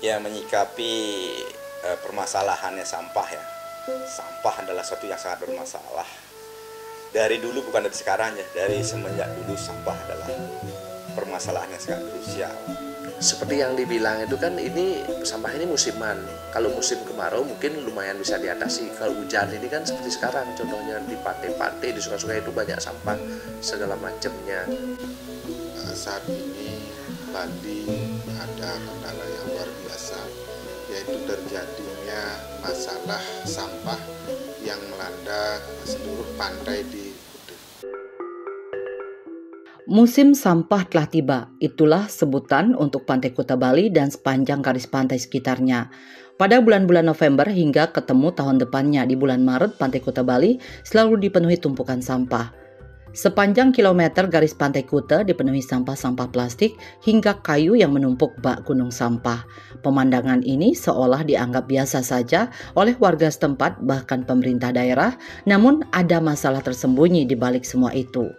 Ya, menyikapi permasalahannya sampah ya. Sampah adalah sesuatu yang sangat bermasalah. Dari dulu, bukan dari sekarang ya, dari semenjak dulu sampah adalah permasalahan yang sangat krusial. Seperti yang dibilang itu kan, ini sampah ini musiman. Kalau musim kemarau mungkin lumayan bisa diatasi. Kalau hujan ini kan seperti sekarang, contohnya di pantai-pantai, di sungai-sungai itu banyak sampah segala macamnya. Saat ini Bali ada kendala yang luar biasa, yaitu terjadinya masalah sampah yang melanda seluruh pantai di Kuta. Musim sampah telah tiba, itulah sebutan untuk Pantai Kuta Bali dan sepanjang garis pantai sekitarnya. Pada bulan-bulan November hingga ketemu tahun depannya di bulan Maret, Pantai Kuta Bali selalu dipenuhi tumpukan sampah. Sepanjang kilometer garis pantai Kuta dipenuhi sampah-sampah plastik hingga kayu yang menumpuk bak gunung sampah. Pemandangan ini seolah dianggap biasa saja oleh warga setempat bahkan pemerintah daerah, namun ada masalah tersembunyi di balik semua itu.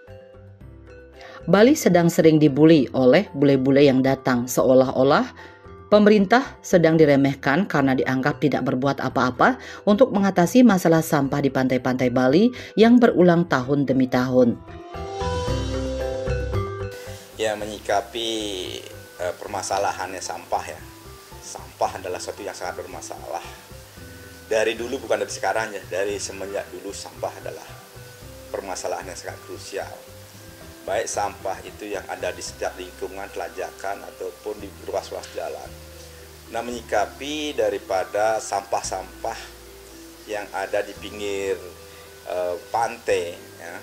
Bali sedang sering dibuli oleh bule-bule yang datang, seolah-olah pemerintah sedang diremehkan karena dianggap tidak berbuat apa-apa untuk mengatasi masalah sampah di pantai-pantai Bali yang berulang tahun demi tahun. Ya, menyikapi permasalahannya sampah ya. Sampah adalah sesuatu yang sangat bermasalah. Dari dulu, bukan dari sekarang ya, dari semenjak dulu sampah adalah permasalahan yang sangat krusial. Baik sampah itu yang ada di setiap lingkungan telajakan ataupun di ruas-ruas jalan. Nah, menyikapi daripada sampah-sampah yang ada di pinggir pantai ya,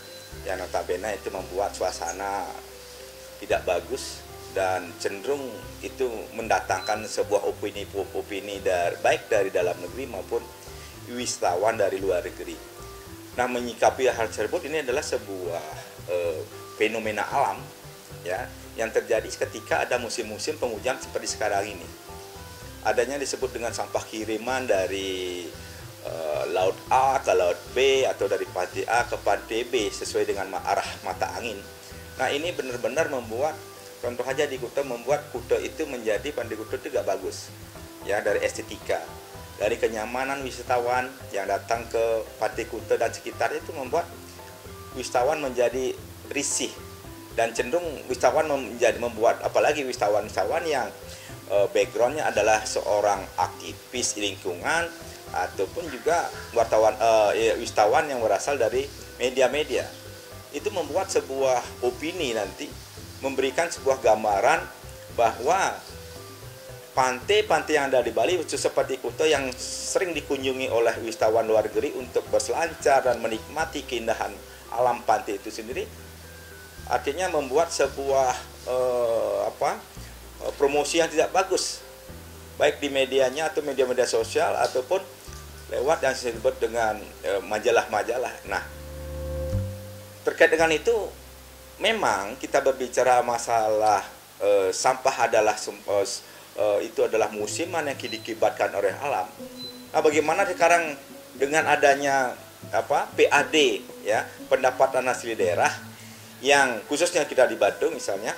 yang notabene itu membuat suasana tidak bagus dan cenderung itu mendatangkan sebuah opini baik dari dalam negeri maupun wisatawan dari luar negeri. Nah, menyikapi hal tersebut, ini adalah sebuah fenomena alam ya yang terjadi ketika ada musim-musim penghujan seperti sekarang ini. Adanya disebut dengan sampah kiriman dari laut A ke laut B atau dari pantai A ke pantai B sesuai dengan arah mata angin. Nah, ini benar-benar membuat, contoh aja di Kuta, membuat Kuta itu menjadi, pantai Kuta itu gak bagus ya, dari estetika, dari kenyamanan wisatawan yang datang ke pantai Kuta dan sekitar itu membuat wisatawan menjadi risih dan cenderung wisatawan membuat, apalagi wisatawan yang backgroundnya adalah seorang aktivis lingkungan ataupun juga wisatawan yang berasal dari media-media, itu membuat sebuah opini, nanti memberikan sebuah gambaran bahwa pantai-pantai yang ada di Bali, khusus seperti Kuta yang sering dikunjungi oleh wisatawan luar negeri untuk berselancar dan menikmati keindahan alam pantai itu sendiri, artinya membuat sebuah promosi yang tidak bagus, baik di medianya atau media-media sosial ataupun lewat yang disebut dengan majalah-majalah. Nah, terkait dengan itu, memang kita berbicara masalah sampah adalah itu adalah musiman yang dikibatkan oleh alam. Nah, bagaimana sekarang dengan adanya PAD ya, pendapatan asli daerah, yang khususnya kita di Badung misalnya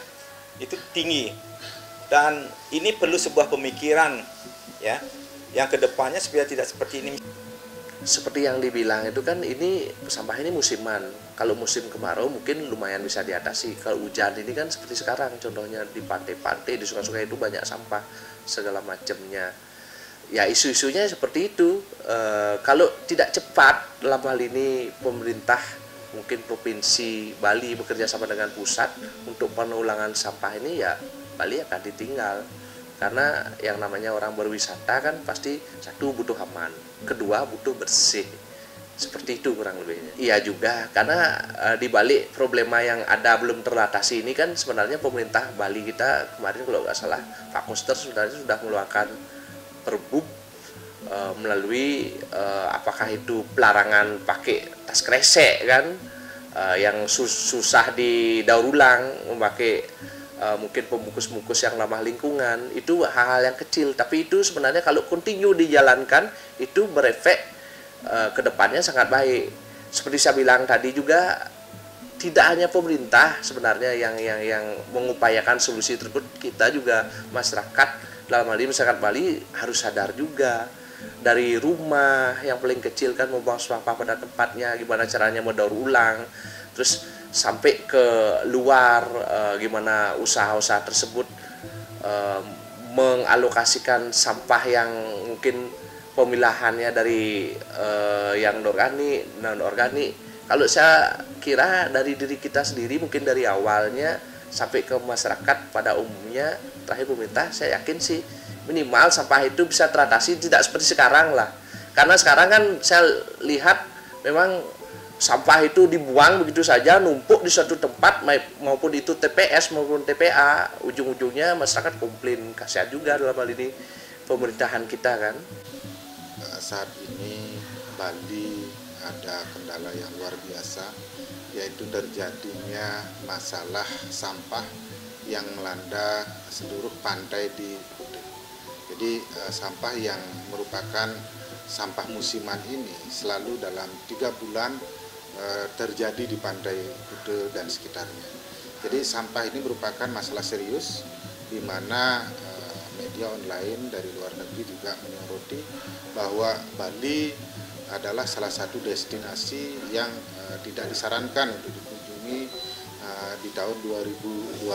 itu tinggi, dan ini perlu sebuah pemikiran ya yang kedepannya supaya tidak seperti ini. Seperti yang dibilang itu kan, ini sampah ini musiman. Kalau musim kemarau mungkin lumayan bisa diatasi. Kalau hujan ini kan seperti sekarang, contohnya di pantai-pantai, di sungai-sungai itu banyak sampah segala macamnya. Ya, isu-isunya seperti itu. Kalau tidak cepat dalam hal ini pemerintah, mungkin Provinsi Bali bekerja sama dengan pusat untuk penanggulangan sampah ini, ya Bali akan ditinggal. Karena yang namanya orang berwisata kan pasti, satu butuh aman, kedua butuh bersih. Seperti itu kurang lebihnya. Iya juga, karena di balik problema yang ada belum teratasi ini kan sebenarnya pemerintah Bali kita kemarin kalau nggak salah Pak Koster sebenarnya sudah mengeluarkan perbub melalui apakah itu pelarangan pakai tas kresek kan, yang susah didaur ulang, memakai mungkin pembungkus-bungkus yang ramah lingkungan. Itu hal-hal yang kecil, tapi itu sebenarnya kalau continue dijalankan itu berefek ke depannya sangat baik. Seperti saya bilang tadi juga, tidak hanya pemerintah sebenarnya yang mengupayakan solusi tersebut, kita juga masyarakat dalam hal ini masyarakat Bali harus sadar juga, dari rumah yang paling kecil kan membuang sampah pada tempatnya, gimana caranya mendaur ulang, terus sampai ke luar, gimana usaha-usaha tersebut mengalokasikan sampah yang mungkin pemilahannya dari yang organik, non organik. Kalau saya kira dari diri kita sendiri, mungkin dari awalnya sampai ke masyarakat pada umumnya, terakhir pemerintah, saya yakin sih minimal sampah itu bisa teratasi, tidak seperti sekarang lah. Karena sekarang kan saya lihat memang sampah itu dibuang begitu saja, numpuk di suatu tempat, maupun itu TPS maupun TPA, ujung-ujungnya masyarakat komplain. Kasihan juga dalam hal ini pemerintahan kita kan. Saat ini Bali ada kendala yang luar biasa, yaitu terjadinya masalah sampah yang melanda seluruh pantai di Kuta. Jadi sampah yang merupakan sampah musiman ini selalu dalam 3 bulan terjadi di pantai Kuta dan sekitarnya. Jadi sampah ini merupakan masalah serius, di mana media online dari luar negeri juga menyoroti bahwa Bali adalah salah satu destinasi yang tidak disarankan untuk dikunjungi di tahun 2025.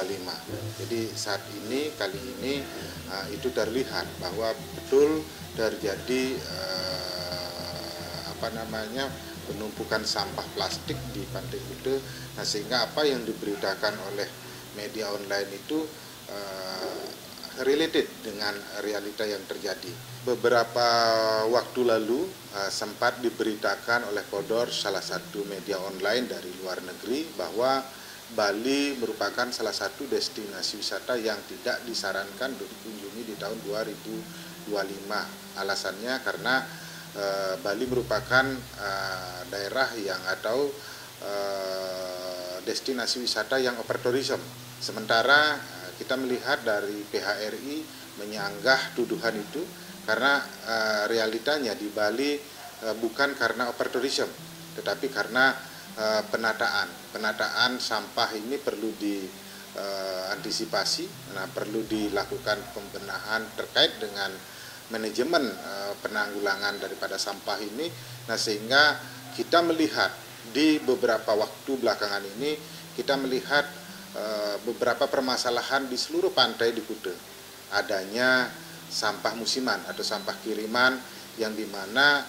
Jadi saat ini, kali ini itu terlihat bahwa betul terjadi penumpukan sampah plastik di Pantai Kuta. Nah, sehingga apa yang diberitakan oleh media online itu related dengan realita yang terjadi. Beberapa waktu lalu sempat diberitakan oleh Podor, salah satu media online dari luar negeri, bahwa Bali merupakan salah satu destinasi wisata yang tidak disarankan untuk dikunjungi di tahun 2025. Alasannya karena Bali merupakan daerah yang atau destinasi wisata yang overtourism. Sementara kita melihat dari PHRI menyanggah tuduhan itu karena realitanya di Bali bukan karena overtourism, tetapi karena penataan sampah ini perlu diantisipasi. Nah, perlu dilakukan pembenahan terkait dengan manajemen penanggulangan daripada sampah ini. Nah, sehingga kita melihat di beberapa waktu belakangan ini, kita melihat beberapa permasalahan di seluruh pantai di Kuta. Adanya sampah musiman atau sampah kiriman yang dimana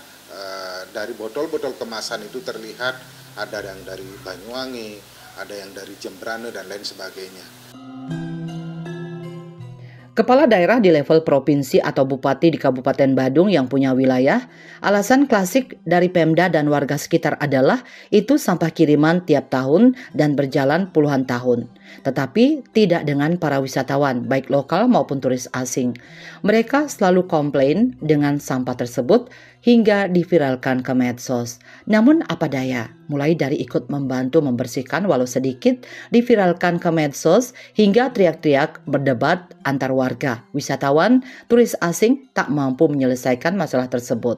dari botol-botol kemasan itu terlihat ada yang dari Banyuwangi, ada yang dari Jembrane dan lain sebagainya. Kepala daerah di level provinsi atau bupati di Kabupaten Badung yang punya wilayah, alasan klasik dari Pemda dan warga sekitar adalah itu sampah kiriman tiap tahun dan berjalan puluhan tahun. Tetapi tidak dengan para wisatawan, baik lokal maupun turis asing. Mereka selalu komplain dengan sampah tersebut hingga diviralkan ke medsos. Namun apa daya, mulai dari ikut membantu membersihkan walau sedikit, diviralkan ke medsos, hingga teriak-teriak berdebat antar warga, wisatawan, turis asing tak mampu menyelesaikan masalah tersebut.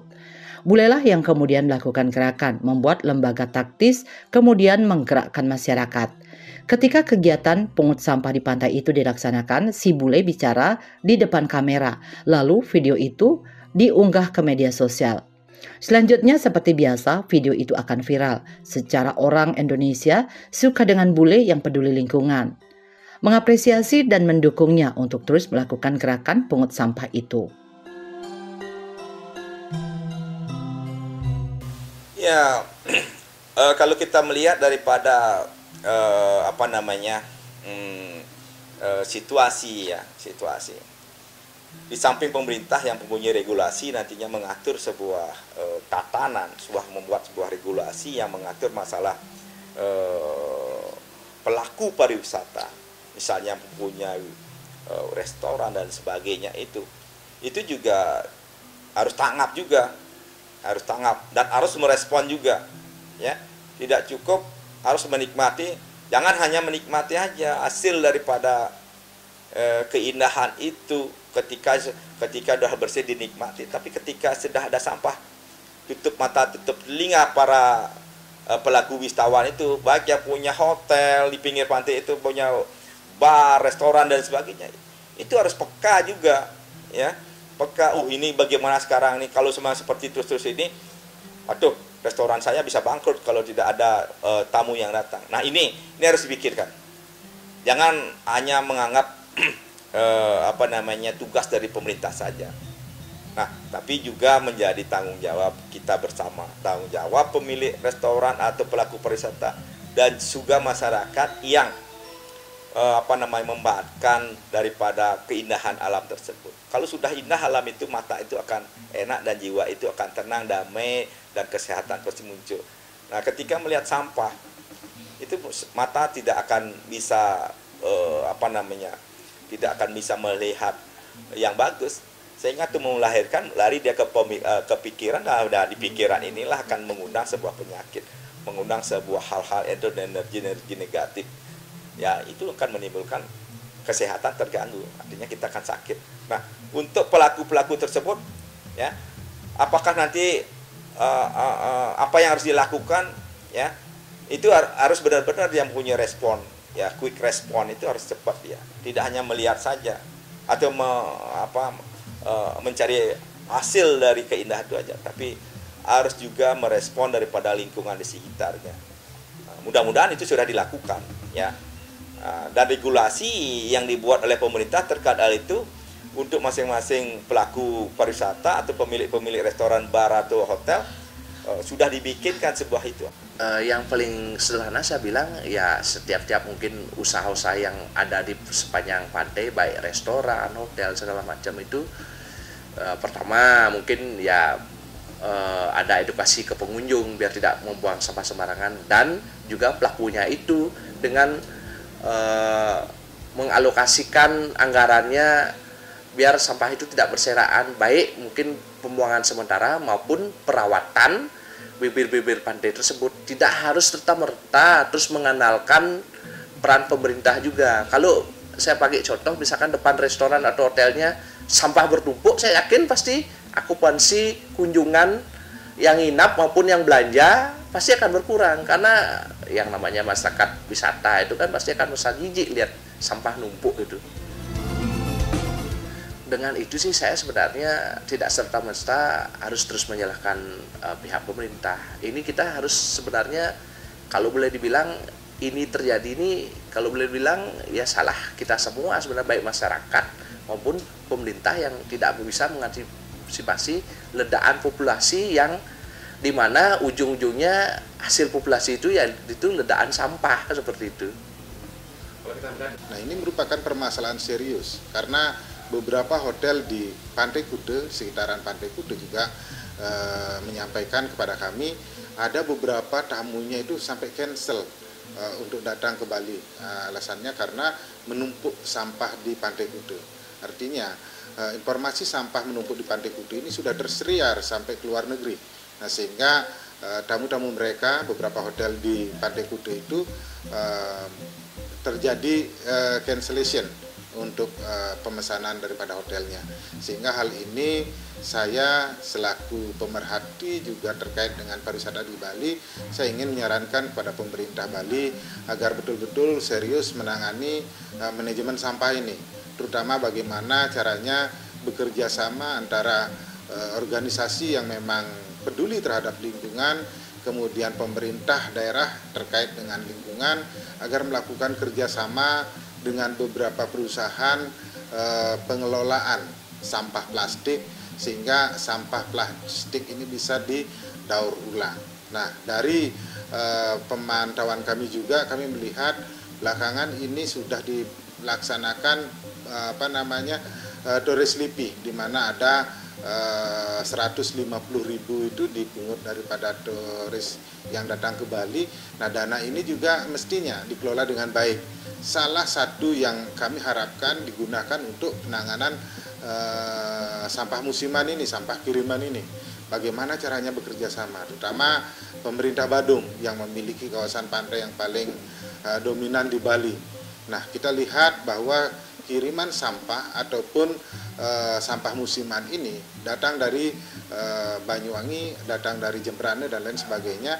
Bulelah yang kemudian melakukan gerakan, membuat lembaga taktis, kemudian menggerakkan masyarakat. Ketika kegiatan pungut sampah di pantai itu dilaksanakan, si bule bicara di depan kamera, lalu video itu diunggah ke media sosial. Selanjutnya seperti biasa, video itu akan viral. Secara orang Indonesia suka dengan bule yang peduli lingkungan, mengapresiasi dan mendukungnya untuk terus melakukan gerakan pungut sampah itu. Ya, kalau kita melihat daripada situasi. Di samping pemerintah yang mempunyai regulasi nantinya mengatur sebuah tatanan, membuat sebuah regulasi yang mengatur masalah pelaku pariwisata, misalnya mempunyai restoran dan sebagainya, itu juga harus tanggap dan harus merespon juga, ya. Tidak cukup harus menikmati, jangan hanya menikmati aja hasil daripada keindahan itu ketika sudah bersih dinikmati, tapi ketika sudah ada sampah, tutup mata tutup telinga para pelaku wisatawan itu, baik yang punya hotel di pinggir pantai itu, punya bar, restoran dan sebagainya, itu harus peka juga ya. Apakah ini bagaimana sekarang nih kalau semua seperti terus-terus ini, aduh, restoran saya bisa bangkrut kalau tidak ada tamu yang datang. Nah, ini harus dipikirkan. Jangan hanya menganggap tugas dari pemerintah saja. Nah, tapi juga menjadi tanggung jawab kita bersama, tanggung jawab pemilik restoran atau pelaku pariwisata dan juga masyarakat yang memanfaatkan daripada keindahan alam tersebut. Kalau sudah indah alam itu, mata itu akan enak dan jiwa itu akan tenang, damai, dan kesehatan pasti muncul. Nah, ketika melihat sampah itu mata tidak akan bisa tidak akan bisa melihat yang bagus, sehingga itu melahirkan lari dia ke pikiran. Nah, di pikiran inilah akan mengundang sebuah penyakit, mengundang sebuah hal-hal energi negatif. Ya, itu akan menimbulkan kesehatan terganggu, artinya kita akan sakit. Nah, untuk pelaku-pelaku tersebut, ya, apakah nanti apa yang harus dilakukan, ya, itu harus benar-benar dia punya respon, ya, quick respon itu harus cepat dia, tidak hanya melihat saja atau mencari hasil dari keindahan itu aja, tapi harus juga merespon daripada lingkungan di sekitarnya. Mudah-mudahan itu sudah dilakukan, ya. Dan regulasi yang dibuat oleh pemerintah terkait hal itu untuk masing-masing pelaku pariwisata atau pemilik restoran, bar atau hotel sudah dibikinkan sebuah itu. Yang paling sederhana saya bilang, ya setiap mungkin usaha-usaha yang ada di sepanjang pantai, baik restoran, hotel, segala macam itu, pertama mungkin ya ada edukasi ke pengunjung biar tidak membuang sampah sembarangan, dan juga pelakunya itu dengan mengalokasikan anggarannya biar sampah itu tidak berserakan, baik mungkin pembuangan sementara maupun perawatan bibir-bibir pantai tersebut. Tidak harus serta-merta terus mengandalkan peran pemerintah juga. Kalau saya pakai contoh, misalkan depan restoran atau hotelnya sampah bertumpuk, saya yakin pasti akupansi kunjungan yang nginap maupun yang belanja pasti akan berkurang, karena yang namanya masyarakat wisata itu kan pasti akan merasa jijik lihat sampah numpuk itu. Dengan itu sih saya sebenarnya tidak serta-merta harus terus menyalahkan pihak pemerintah. Ini kita harus sebenarnya, kalau boleh dibilang ini terjadi ini, kalau boleh dibilang ya salah kita semua sebenarnya, baik masyarakat maupun pemerintah yang tidak bisa mengantisipasi ledakan populasi yang dimana ujung-ujungnya hasil populasi itu ya itu ledakan sampah seperti itu. Nah, ini merupakan permasalahan serius karena beberapa hotel di Pantai Kuta, sekitaran Pantai Kuta juga menyampaikan kepada kami ada beberapa tamunya itu sampai cancel untuk datang ke Bali. Alasannya karena menumpuk sampah di Pantai Kuta. Artinya informasi sampah menumpuk di Pantai Kuta ini sudah tersebar sampai ke luar negeri. Nah, sehingga tamu-tamu mereka, beberapa hotel di Pantai Kuta itu terjadi cancellation untuk pemesanan daripada hotelnya. Sehingga hal ini saya selaku pemerhati juga terkait dengan pariwisata di Bali, saya ingin menyarankan kepada pemerintah Bali agar betul-betul serius menangani manajemen sampah ini, terutama bagaimana caranya bekerja sama antara organisasi yang memang peduli terhadap lingkungan, kemudian pemerintah daerah terkait dengan lingkungan, agar melakukan kerjasama dengan beberapa perusahaan pengelolaan sampah plastik, sehingga sampah plastik ini bisa didaur ulang. Nah, dari pemantauan kami juga, kami melihat belakangan ini sudah dilaksanakan tourist lipi, di mana ada 150.000 itu dipungut daripada turis yang datang ke Bali. Nah, dana ini juga mestinya dikelola dengan baik. Salah satu yang kami harapkan digunakan untuk penanganan sampah musiman ini, sampah kiriman ini. Bagaimana caranya bekerja sama, terutama pemerintah Badung yang memiliki kawasan pantai yang paling dominan di Bali. Nah, kita lihat bahwa kiriman sampah ataupun sampah musiman ini datang dari Banyuwangi, datang dari Jembrane dan lain sebagainya.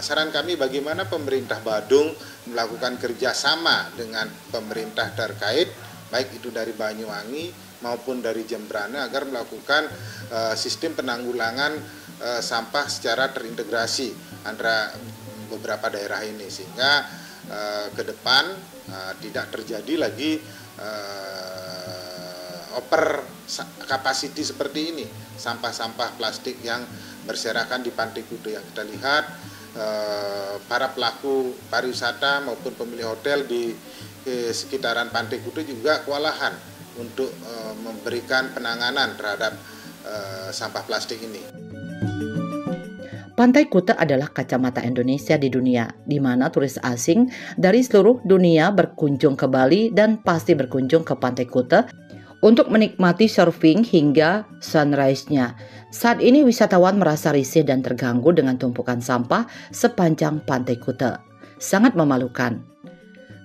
Saran kami bagaimana pemerintah Badung melakukan kerjasama dengan pemerintah terkait, baik itu dari Banyuwangi, maupun dari Jembrana agar melakukan sistem penanggulangan sampah secara terintegrasi antara beberapa daerah ini, sehingga ke depan tidak terjadi lagi over capacity seperti ini, sampah-sampah plastik yang berserakan di Pantai Kuta. Yang kita lihat para pelaku pariwisata maupun pemilik hotel di sekitaran Pantai Kuta juga kewalahan untuk memberikan penanganan terhadap sampah plastik ini. Pantai Kuta adalah kacamata Indonesia di dunia, di mana turis asing dari seluruh dunia berkunjung ke Bali dan pasti berkunjung ke Pantai Kuta untuk menikmati surfing hingga sunrise-nya. Saat ini wisatawan merasa risih dan terganggu dengan tumpukan sampah sepanjang Pantai Kuta. Sangat memalukan.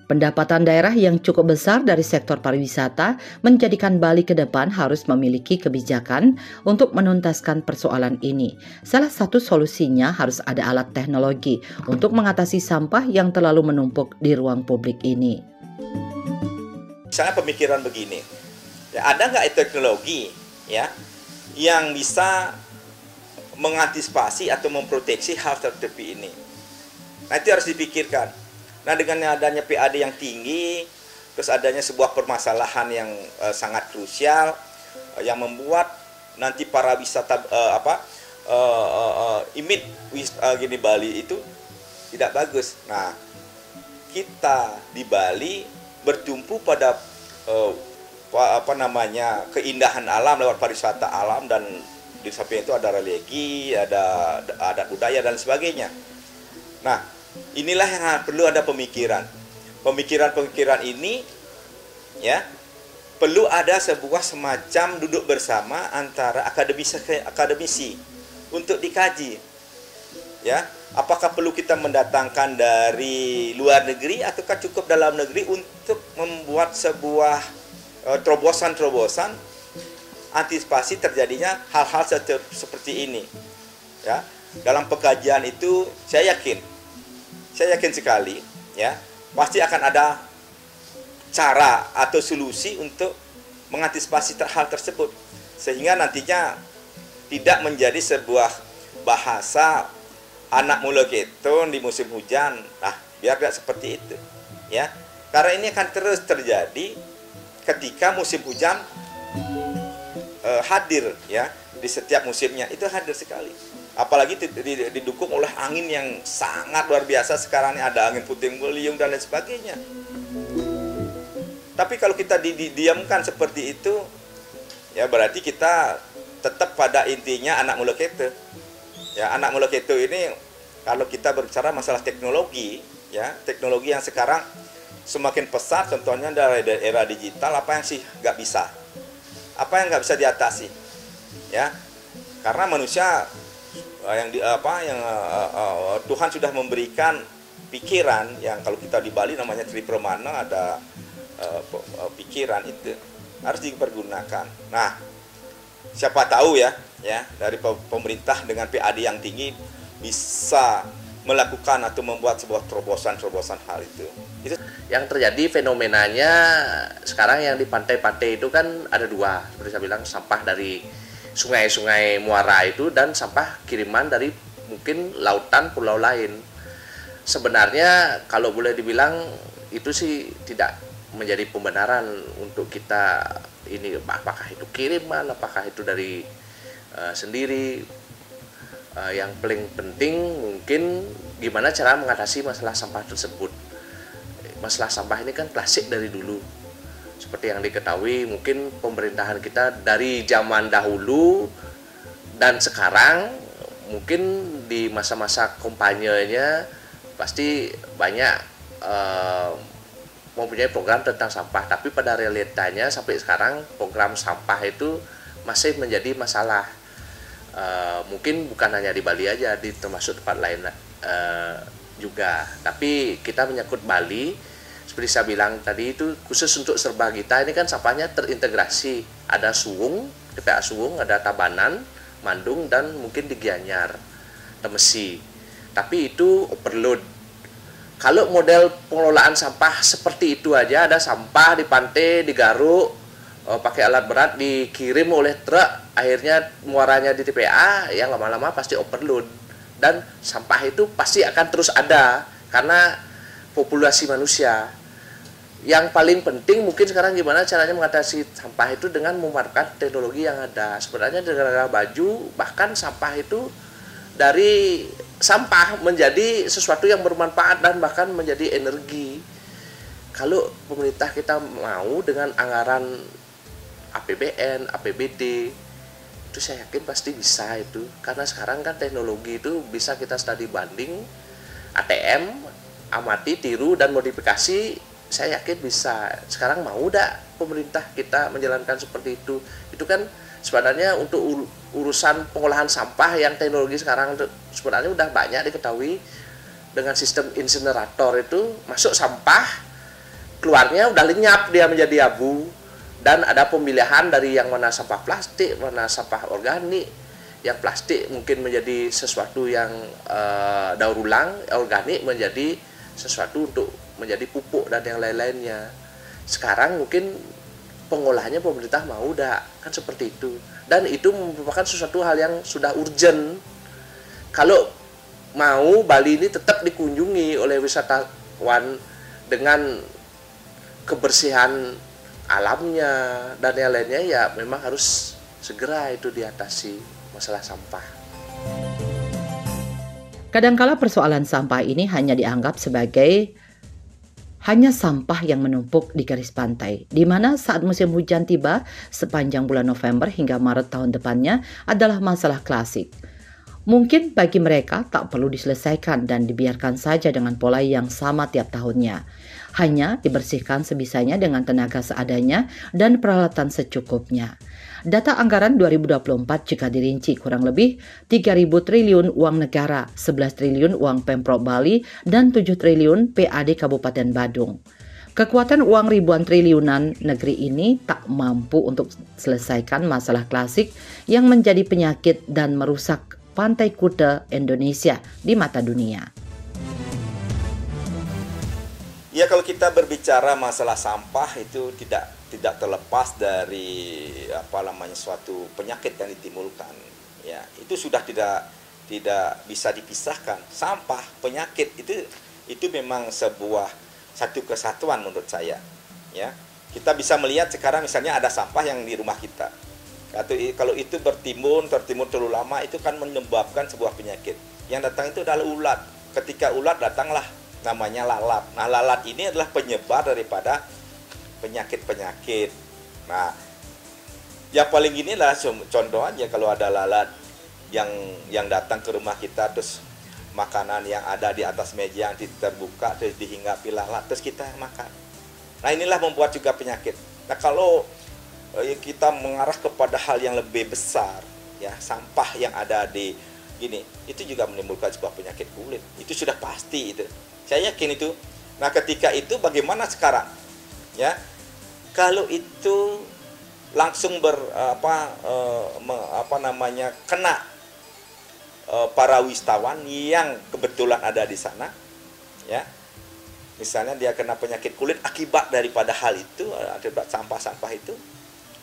Pendapatan daerah yang cukup besar dari sektor pariwisata menjadikan Bali ke depan harus memiliki kebijakan untuk menuntaskan persoalan ini. Salah satu solusinya harus ada alat teknologi untuk mengatasi sampah yang terlalu menumpuk di ruang publik ini. Misalnya pemikiran begini, ya, ada nggak teknologi ya yang bisa mengantisipasi atau memproteksi hal seperti ini? Nah, itu harus dipikirkan. Nah, dengan adanya PAD yang tinggi, terus adanya sebuah permasalahan yang sangat krusial yang membuat nanti para wisata image gini Bali itu tidak bagus. Nah, kita di Bali bertumpu pada keindahan alam lewat pariwisata alam, dan di samping itu ada religi, ada adat budaya dan sebagainya. Nah, inilah yang perlu ada pemikiran. Pemikiran ini ya perlu ada sebuah semacam duduk bersama antara akademisi untuk dikaji. Ya, apakah perlu kita mendatangkan dari luar negeri ataukah cukup dalam negeri untuk membuat sebuah terobosan-terobosan antisipasi terjadinya hal-hal seperti ini. Ya, dalam pengkajian itu saya yakin sekali ya pasti akan ada cara atau solusi untuk mengantisipasi hal tersebut, sehingga nantinya tidak menjadi sebuah bahasa anak mula keton di musim hujan. Nah, biar tidak seperti itu ya, karena ini akan terus terjadi ketika musim hujan hadir ya, di setiap musimnya itu hadir sekali. Apalagi didukung oleh angin yang sangat luar biasa. Sekarang ini ada angin puting beliung dan lain sebagainya. Tapi kalau kita didiamkan seperti itu, ya berarti kita tetap pada intinya anak mula keto. Ya, anak mula keto ini kalau kita berbicara masalah teknologi, ya teknologi yang sekarang semakin pesat. Contohnya dari era digital, apa yang sih nggak bisa? Apa yang nggak bisa diatasi? Ya, karena manusia Tuhan sudah memberikan pikiran yang kalau kita di Bali namanya Tripromana, ada pikiran itu harus dipergunakan. Nah, siapa tahu ya dari pemerintah dengan PAD yang tinggi bisa melakukan atau membuat sebuah terobosan hal itu. Yang terjadi fenomenanya sekarang yang di pantai-pantai itu kan ada dua, seperti saya bilang, sampah dari sungai-sungai muara itu dan sampah kiriman dari mungkin lautan pulau lain. Sebenarnya kalau boleh dibilang itu sih tidak menjadi pembenaran untuk kita ini, apakah itu kiriman, apakah itu dari sendiri. Yang paling penting mungkin gimana cara mengatasi masalah sampah tersebut. Masalah sampah ini kan klasik dari dulu. Seperti yang diketahui, mungkin pemerintahan kita dari zaman dahulu dan sekarang, mungkin di masa-masa kampanyenya pasti banyak mempunyai program tentang sampah. Tapi pada realitanya sampai sekarang program sampah itu masih menjadi masalah. Mungkin bukan hanya di Bali aja, di termasuk tempat lain juga. Tapi kita menyangkut Bali, seperti saya bilang tadi, itu khusus untuk Serbagita ini kan sampahnya terintegrasi. Ada Suwung, TPA Suwung, ada Tabanan, Mandung, dan mungkin di Gianyar, Temesi. Tapi itu overload. Kalau model pengelolaan sampah seperti itu aja, ada sampah di pantai, di Garuk, pakai alat berat dikirim oleh truk, akhirnya muaranya di TPA, yang lama-lama pasti overload. Dan sampah itu pasti akan terus ada karena populasi manusia. Yang paling penting mungkin sekarang gimana caranya mengatasi sampah itu dengan memanfaatkan teknologi yang ada. Sebenarnya negara baju bahkan sampah itu dari sampah menjadi sesuatu yang bermanfaat dan bahkan menjadi energi. Kalau pemerintah kita mau dengan anggaran APBN, APBD, itu saya yakin pasti bisa itu. Karena sekarang kan teknologi itu bisa kita studi banding, ATM, amati, tiru, dan modifikasi. Saya yakin bisa. Sekarang mau dak pemerintah kita menjalankan seperti itu. Itu kan sebenarnya untuk urusan pengolahan sampah yang teknologi sekarang sebenarnya udah banyak diketahui. Dengan sistem insinerator itu masuk sampah, keluarnya udah lenyap dia menjadi abu. Dan ada pemilihan dari yang mana sampah plastik, mana sampah organik. Yang plastik mungkin menjadi sesuatu yang daur ulang, organik menjadi sesuatu untuk menjadi pupuk dan yang lain-lainnya. Sekarang mungkin pengolahannya pemerintah mau udah kan seperti itu. Dan itu merupakan sesuatu hal yang sudah urgent. Kalau mau Bali ini tetap dikunjungi oleh wisatawan dengan kebersihan alamnya dan yang lainnya, ya memang harus segera itu diatasi masalah sampah. Kadangkala persoalan sampah ini hanya dianggap sebagai hanya sampah yang menumpuk di garis pantai, di mana saat musim hujan tiba sepanjang bulan November hingga Maret tahun depannya adalah masalah klasik. Mungkin bagi mereka tak perlu diselesaikan dan dibiarkan saja dengan pola yang sama tiap tahunnya. Hanya dibersihkan sebisanya dengan tenaga seadanya dan peralatan secukupnya. Data anggaran 2024 jika dirinci kurang lebih 3.000 triliun uang negara, 11 triliun uang Pemprov Bali, dan 7 triliun PAD Kabupaten Badung. Kekuatan uang ribuan triliunan negeri ini tak mampu untuk selesaikan masalah klasik yang menjadi penyakit dan merusak Pantai Kuta Indonesia di mata dunia. Ya, kalau kita berbicara masalah sampah itu tidak terlepas dari suatu penyakit yang ditimbulkan. Ya, itu sudah tidak bisa dipisahkan. Sampah, penyakit itu memang satu kesatuan menurut saya. Ya, kita bisa melihat sekarang misalnya ada sampah yang di rumah kita. Atau kalau itu tertimbun terlalu lama, itu kan menyebabkan sebuah penyakit. Yang datang itu adalah ulat. Ketika ulat datanglah namanya lalat. Nah, lalat ini adalah penyebar daripada penyakit-penyakit. Nah, yang paling inilah contoh aja, kalau ada lalat yang datang ke rumah kita, terus makanan yang ada di atas meja yang terbuka terus dihinggapi lalat, terus kita makan. Nah, inilah membuat juga penyakit. Nah, kalau kita mengarah kepada hal yang lebih besar, ya, sampah yang ada di gini, itu juga menimbulkan sebuah penyakit kulit. Itu sudah pasti itu. Saya yakin itu. Nah, ketika itu bagaimana sekarang? Ya, kalau itu langsung kena para wisatawan yang kebetulan ada di sana, ya. Misalnya dia kena penyakit kulit akibat daripada hal itu, akibat sampah-sampah itu.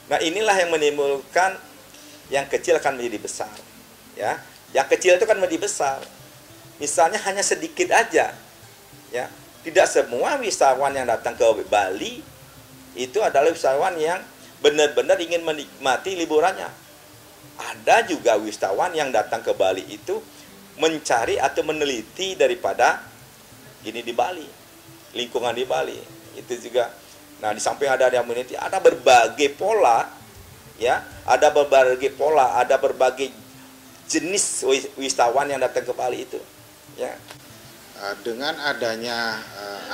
Nah, inilah yang menimbulkan yang kecil akan menjadi besar, ya. Yang kecil itu kan menjadi besar. Misalnya hanya sedikit aja, ya. Tidak semua wisatawan yang datang ke Bali itu adalah wisatawan yang benar-benar ingin menikmati liburannya. Ada juga wisatawan yang datang ke Bali itu mencari atau meneliti daripada di Bali, lingkungan di Bali. Itu juga. Nah, di samping ada yang meneliti, ada berbagai pola, ya, ada berbagai jenis wisatawan yang datang ke Bali itu, ya. Dengan adanya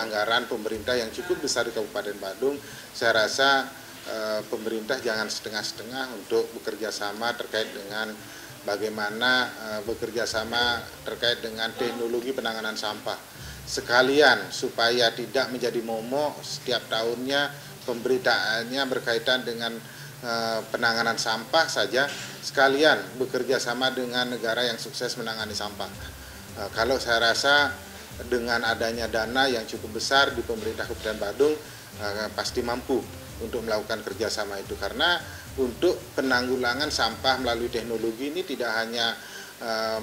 anggaran pemerintah yang cukup besar di Kabupaten Badung, saya rasa pemerintah jangan setengah-setengah untuk bekerja sama terkait dengan bagaimana bekerja sama terkait dengan teknologi penanganan sampah. Sekalian supaya tidak menjadi momok setiap tahunnya pemberitaannya berkaitan dengan penanganan sampah saja, sekalian bekerja sama dengan negara yang sukses menangani sampah. Kalau saya rasa dengan adanya dana yang cukup besar di pemerintah Kabupaten Badung, pasti mampu untuk melakukan kerjasama itu, karena untuk penanggulangan sampah melalui teknologi ini tidak hanya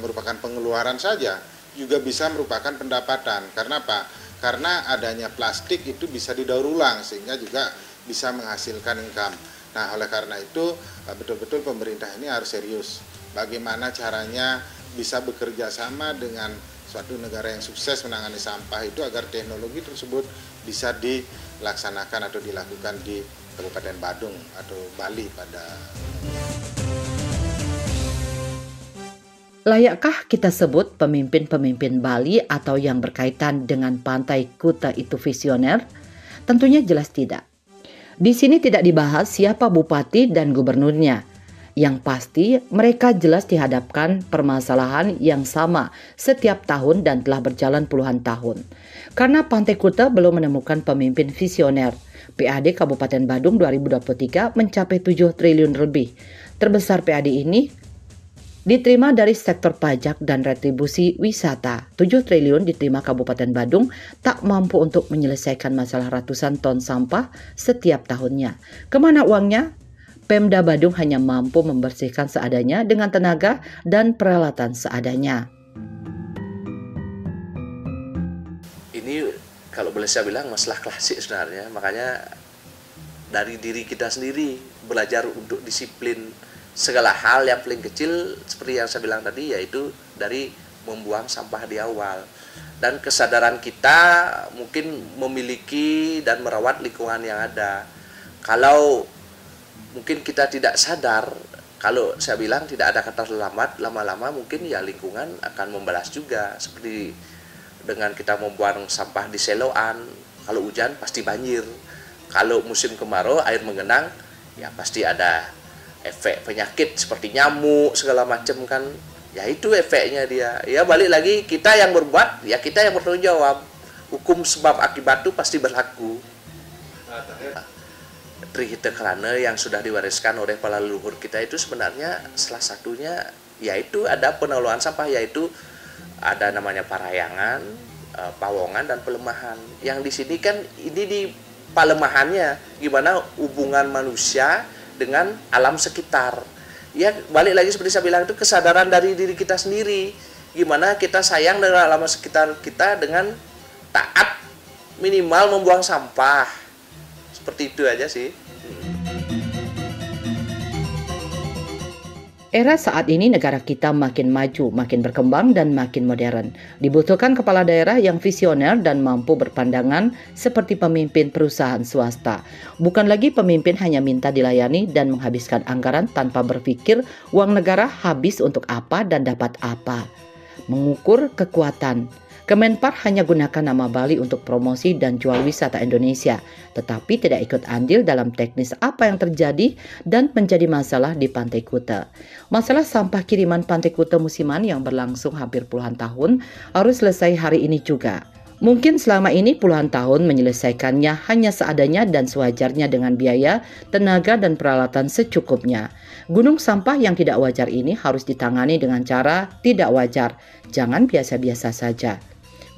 merupakan pengeluaran saja, juga bisa merupakan pendapatan. Karena apa? Karena adanya plastik itu bisa didaur ulang sehingga juga bisa menghasilkan income. Nah, oleh karena itu betul-betul pemerintah ini harus serius. Bagaimana caranya bisa bekerja sama dengan suatu negara yang sukses menangani sampah itu agar teknologi tersebut bisa dilaksanakan atau dilakukan di Kabupaten Badung atau Bali pada. Layakkah kita sebut pemimpin-pemimpin Bali atau yang berkaitan dengan Pantai Kuta itu visioner? Tentunya jelas tidak. Di sini tidak dibahas siapa bupati dan gubernurnya. Yang pasti mereka jelas dihadapkan permasalahan yang sama setiap tahun dan telah berjalan puluhan tahun. Karena Pantai Kuta belum menemukan pemimpin visioner, PAD Kabupaten Badung 2023 mencapai 7 triliun lebih. Terbesar PAD ini diterima dari sektor pajak dan retribusi wisata. 7 triliun diterima Kabupaten Badung tak mampu untuk menyelesaikan masalah ratusan ton sampah setiap tahunnya. Kemana uangnya? Pemda Badung hanya mampu membersihkan seadanya dengan tenaga dan peralatan seadanya. Ini kalau boleh saya bilang masalah klasik sebenarnya, makanya dari diri kita sendiri belajar untuk disiplin segala hal. Yang paling kecil seperti yang saya bilang tadi, yaitu dari membuang sampah di awal. Dan kesadaran kita mungkin memiliki dan merawat lingkungan yang ada. Kalau mungkin kita tidak sadar, kalau saya bilang tidak ada kata terlambat, lama-lama mungkin ya lingkungan akan membalas juga. Seperti dengan kita membuang sampah di seloan, kalau hujan pasti banjir. Kalau musim kemarau air mengenang, ya pasti ada efek penyakit seperti nyamuk segala macam kan. Ya itu efeknya dia. Ya balik lagi kita yang berbuat, ya kita yang bertanggung jawab. Hukum sebab akibat itu pasti berlaku. Trihita Karana yang sudah diwariskan oleh para leluhur kita itu sebenarnya salah satunya yaitu ada pengelolaan sampah, yaitu ada namanya parayangan, pawongan dan pelemahan. Yang di sini kan ini di pelemahannya gimana hubungan manusia dengan alam sekitar. Ya balik lagi seperti saya bilang, itu kesadaran dari diri kita sendiri. Gimana kita sayang dengan alam sekitar kita dengan taat minimal membuang sampah. Seperti itu aja sih. Era saat ini negara kita makin maju, makin berkembang dan makin modern. Dibutuhkan kepala daerah yang visioner dan mampu berpandangan seperti pemimpin perusahaan swasta. Bukan lagi pemimpin hanya minta dilayani dan menghabiskan anggaran tanpa berpikir uang negara habis untuk apa dan dapat apa. Mengukur kekuatan. Kemenpar hanya gunakan nama Bali untuk promosi dan jual wisata Indonesia, tetapi tidak ikut andil dalam teknis apa yang terjadi dan menjadi masalah di Pantai Kuta. Masalah sampah kiriman Pantai Kuta musiman yang berlangsung hampir puluhan tahun harus selesai hari ini juga. Mungkin selama ini puluhan tahun menyelesaikannya hanya seadanya dan sewajarnya dengan biaya, tenaga dan peralatan secukupnya. Gunung sampah yang tidak wajar ini harus ditangani dengan cara tidak wajar, jangan biasa-biasa saja.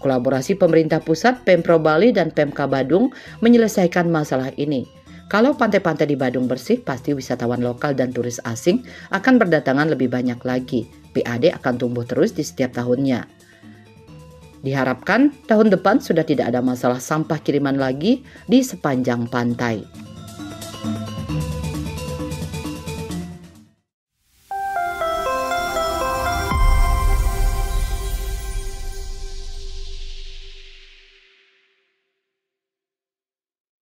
Kolaborasi pemerintah pusat, Pemprov Bali dan Pemka Badung menyelesaikan masalah ini. Kalau pantai-pantai di Badung bersih, pasti wisatawan lokal dan turis asing akan berdatangan lebih banyak lagi. PAD akan tumbuh terus di setiap tahunnya. Diharapkan tahun depan sudah tidak ada masalah sampah kiriman lagi di sepanjang pantai.